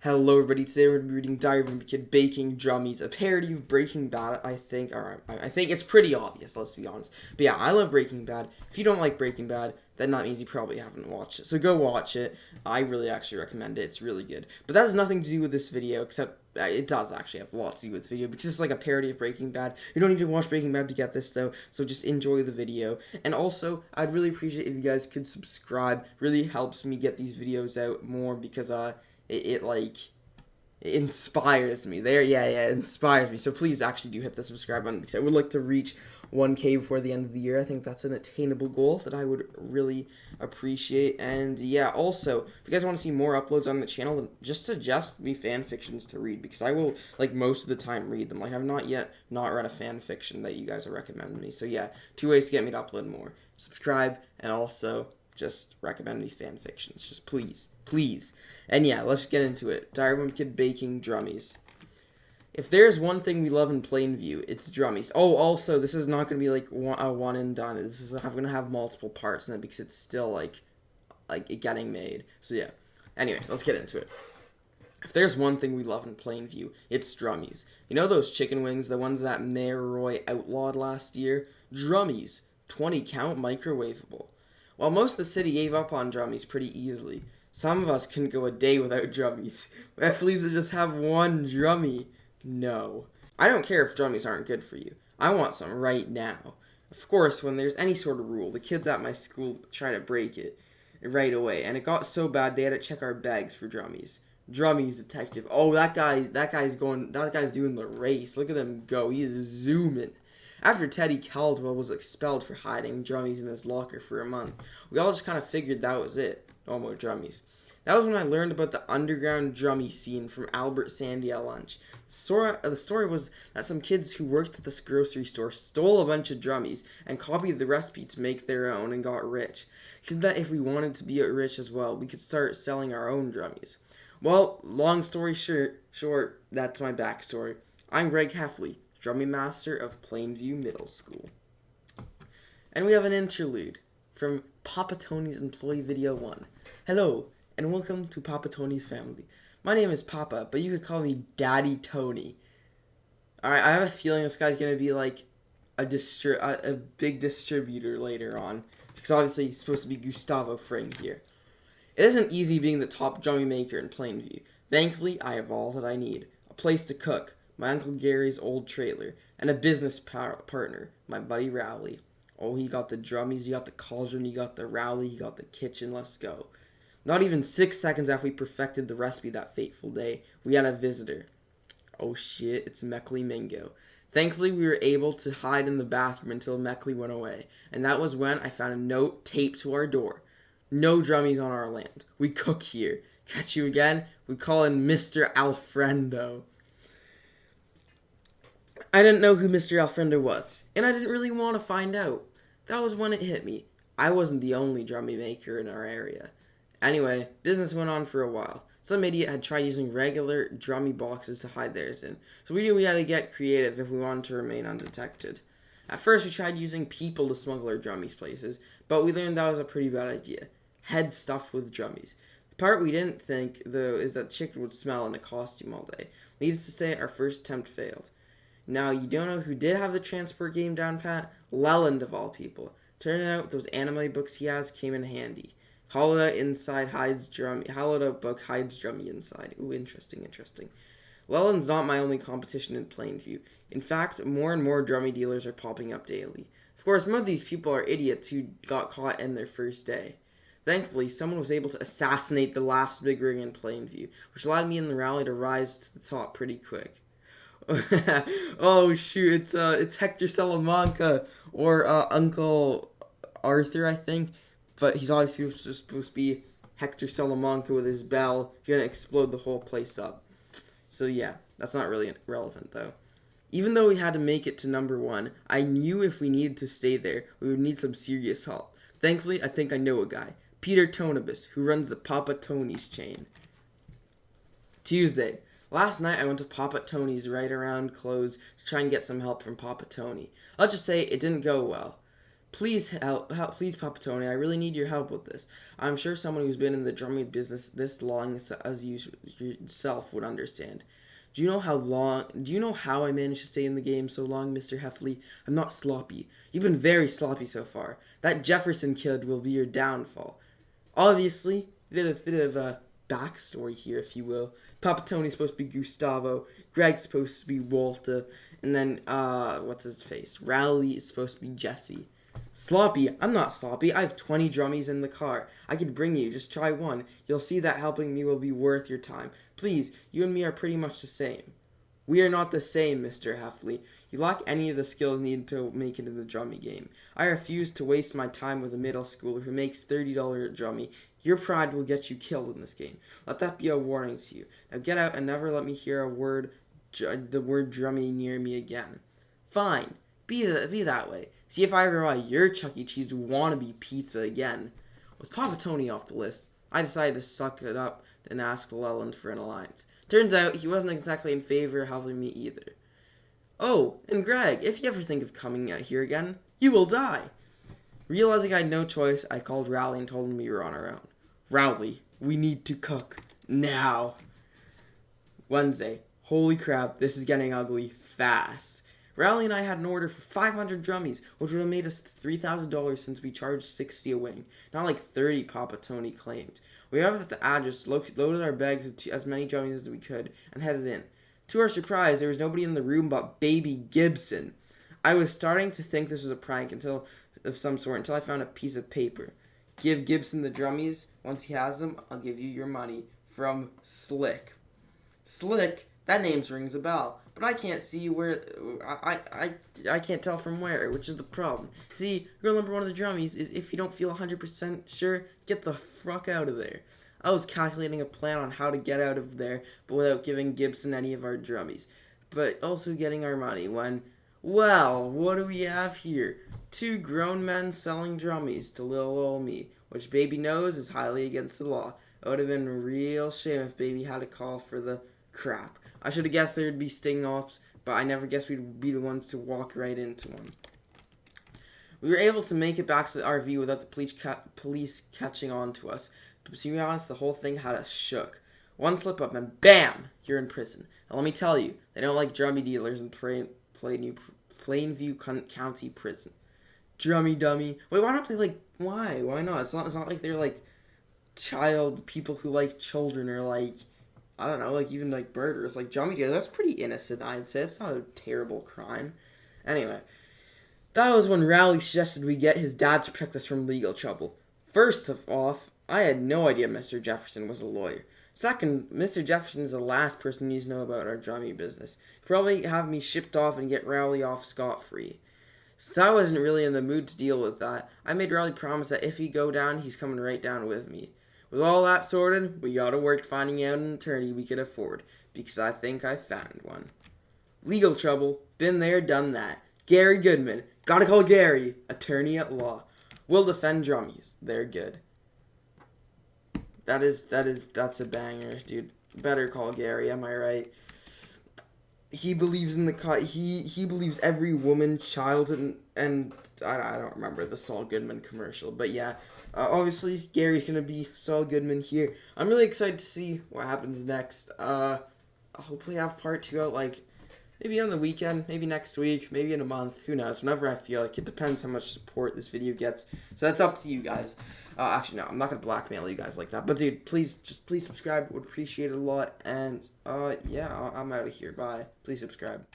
Hello everybody, today we're going to be reading Diary of a Kid Baking Drummies, a parody of Breaking Bad, I think. I think it's pretty obvious, let's be honest. But yeah, I love Breaking Bad. If you don't like Breaking Bad, then that means you probably haven't watched it. So go watch it. I really actually recommend it. It's really good. But that has nothing to do with this video, except it does actually have lots to do with the video, because it's like a parody of Breaking Bad. You don't need to watch Breaking Bad to get this, though, so just enjoy the video. And also, I'd really appreciate if you guys could subscribe. It really helps me get these videos out more, because it inspires me. It inspires me. So please actually do hit the subscribe button, because I would like to reach 1K before the end of the year. I think that's an attainable goal that I would really appreciate. And yeah, also, if you guys want to see more uploads on the channel, then just suggest me fan fictions to read, because I will, like, most of the time read them. Like, I've not yet not read a fan fiction that you guys are recommending me. So yeah, 2 ways to get me to upload more. Subscribe, and also just recommend me fan fictions. Just please. And yeah, let's get into it. Diary of a Kid Baking Drummies. If there's one thing we love in Plainview, it's drummies. Oh, also, this is not going to be like a one and done. This is going to have multiple parts in it, because it's still like getting made. So yeah. Anyway, let's get into it. If there's one thing we love in Plainview, it's drummies. You know those chicken wings, the ones that Mayor Roy outlawed last year? Drummies. 20 count, microwavable. While most of the city gave up on drummies pretty easily, some of us couldn't go a day without drummies. We have to just have one drummy. No. I don't care if drummies aren't good for you. I want some right now. Of course, when there's any sort of rule, the kids at my school try to break it right away, and it got so bad they had to check our bags for drummies. Drummies detective. Oh, that guy's doing the race. Look at him go. He is zooming. After Teddy Caldwell was expelled for hiding drummies in his locker for a month, we all just kind of figured that was it. No more drummies. That was when I learned about the underground drummy scene from Albert Sandy at lunch. The story was that some kids who worked at this grocery store stole a bunch of drummies and copied the recipe to make their own and got rich. He said that if we wanted to be rich as well, we could start selling our own drummies. Well, long story short, that's my backstory. I'm Greg Heffley, drumming master of Plainview Middle School. And we have an interlude from Papa Tony's Employee Video 1. Hello, and welcome to Papa Tony's family. My name is Papa, but you could call me Daddy Tony. Alright, I have a feeling this guy's going to be like a big distributor later on, because obviously he's supposed to be Gustavo Fring here. It isn't easy being the top drummy maker in Plainview. Thankfully, I have all that I need. A place to cook, my Uncle Gary's old trailer, and a business partner, my buddy Rowley. Oh, he got the drummies, he got the cauldron, he got the Rowley, he got the kitchen, let's go. Not even 6 seconds after we perfected the recipe that fateful day, we had a visitor. Oh shit, it's Meckley Mingo. Thankfully, we were able to hide in the bathroom until Meckley went away, and that was when I found a note taped to our door. No drummies on our land. We cook here. Catch you again? We call in Mr. Alfredo. I didn't know who Mr. Alfredo was, and I didn't really want to find out. That was when it hit me. I wasn't the only drummy maker in our area. Anyway, business went on for a while. Some idiot had tried using regular drummy boxes to hide theirs in, so we knew we had to get creative if we wanted to remain undetected. At first, we tried using people to smuggle our drummies places, but we learned that was a pretty bad idea. Head stuffed with drummies. The part we didn't think, though, is that chicken would smell in a costume all day. Needless to say, our first attempt failed. Now, you don't know who did have the transport game down pat? Leland, of all people. Turned out those anime books he has came in handy. Hollowed out book hides drummy inside. Ooh, interesting. Leland's not my only competition in Plainview. In fact, more and more drummy dealers are popping up daily. Of course, most of these people are idiots who got caught in their first day. Thankfully, someone was able to assassinate the last big ring in Plainview, which allowed me and the Rally to rise to the top pretty quick. Oh shoot, it's Hector Salamanca, or Uncle Arthur, I think. But he's always supposed to be Hector Salamanca with his bell. You're gonna explode the whole place up. So yeah, that's not really relevant though. Even though we had to make it to number 1, I knew if we needed to stay there, we would need some serious help. Thankfully, I think I know a guy. Peter Tonibus, who runs the Papa Tony's chain. Tuesday. Last night I went to Papa Tony's right around close to try and get some help from Papa Tony. Let's just say it didn't go well. Please please, Papa Tony. I really need your help with this. I'm sure someone who's been in the drumming business this long as you yourself would understand. Do you know how long? Do you know how I managed to stay in the game so long, Mr. Heffley? I'm not sloppy. You've been very sloppy so far. That Jefferson kid will be your downfall. Obviously, bit of a backstory here, if you will. Papa Tony's supposed to be Gustavo. Greg's supposed to be Walter, and then what's his face? Rowley is supposed to be Jesse. Sloppy? I'm not sloppy. I have 20 drummies in the car. I could bring you. Just try one. You'll see that helping me will be worth your time. Please, you and me are pretty much the same. We are not the same, Mr. Heffley. You lack any of the skills needed to make it in the drummy game. I refuse to waste my time with a middle schooler who makes $30 a drummy. Your pride will get you killed in this game. Let that be a warning to you. Now get out and never let me hear the word drummy near me again. Fine. Be that way. See if I ever buy your Chuck E. Cheese wannabe pizza again. With Papa Tony off the list, I decided to suck it up and ask Leland for an alliance. Turns out he wasn't exactly in favor of helping me either. Oh, and Greg, if you ever think of coming out here again, you will die. Realizing I had no choice, I called Rowley and told him we were on our own. Rowley, we need to cook. Now. Wednesday. Holy crap, this is getting ugly fast. Rowley and I had an order for 500 drummies, which would have made us $3,000 since we charged $60 a wing, not like 30 Papa Tony claimed. We arrived at the address, loaded our bags with as many drummies as we could, and headed in. To our surprise, there was nobody in the room but Baby Gibson. I was starting to think this was a prank of some sort until I found a piece of paper. Give Gibson the drummies. Once he has them, I'll give you your money. From Slick. Slick? That name rings a bell, but I can't see where. I can't tell from where, which is the problem. See, rule number one of the drummies is if you don't feel 100% sure, get the fuck out of there. I was calculating a plan on how to get out of there, but without giving Gibson any of our drummies, but also getting our money when, well, what do we have here? Two grown men selling drummies to little old me, which Baby knows is highly against the law. It would have been a real shame if Baby had to call for the crap. I should have guessed there'd be sting-offs, but I never guessed we'd be the ones to walk right into one. We were able to make it back to the RV without the police catching on to us, but to be honest, the whole thing had us shook. One slip-up and BAM! You're in prison. And let me tell you, they don't like drummy dealers in Plainview County Prison. Drummy dummy. Wait, why don't they like, why? Why not? It's not like they're like people who like children or like, I don't know, like even like murderers, like drummy dealer. That's pretty innocent, I'd say. It's not a terrible crime. Anyway, that was when Rowley suggested we get his dad to protect us from legal trouble. First off, I had no idea Mr. Jefferson was a lawyer. Second, Mr. Jefferson is the last person you need to know about our drummy business. He'd probably have me shipped off and get Rowley off scot-free. So I wasn't really in the mood to deal with that. I made Rowley promise that if he go down, he's coming right down with me. With all that sorted, we got to work finding out an attorney we could afford, because I think I found one. Legal trouble, been there, done that. Gary Goodman, gotta call Gary, attorney at law. We'll defend drummies, they're good. That's a banger, dude. Better call Gary, am I right? He believes in he believes every woman, child, and I don't remember the Saul Goodman commercial, but yeah. Obviously, Gary's going to be Saul Goodman here. I'm really excited to see what happens next. I'll hopefully have part 2 out, like, maybe on the weekend, maybe next week, maybe in a month. Who knows? Whenever I feel like. It depends how much support this video gets. So that's up to you guys. Actually, no, I'm not going to blackmail you guys like that. But, dude, please subscribe. Would appreciate it a lot. And, yeah, I'm out of here. Bye. Please subscribe.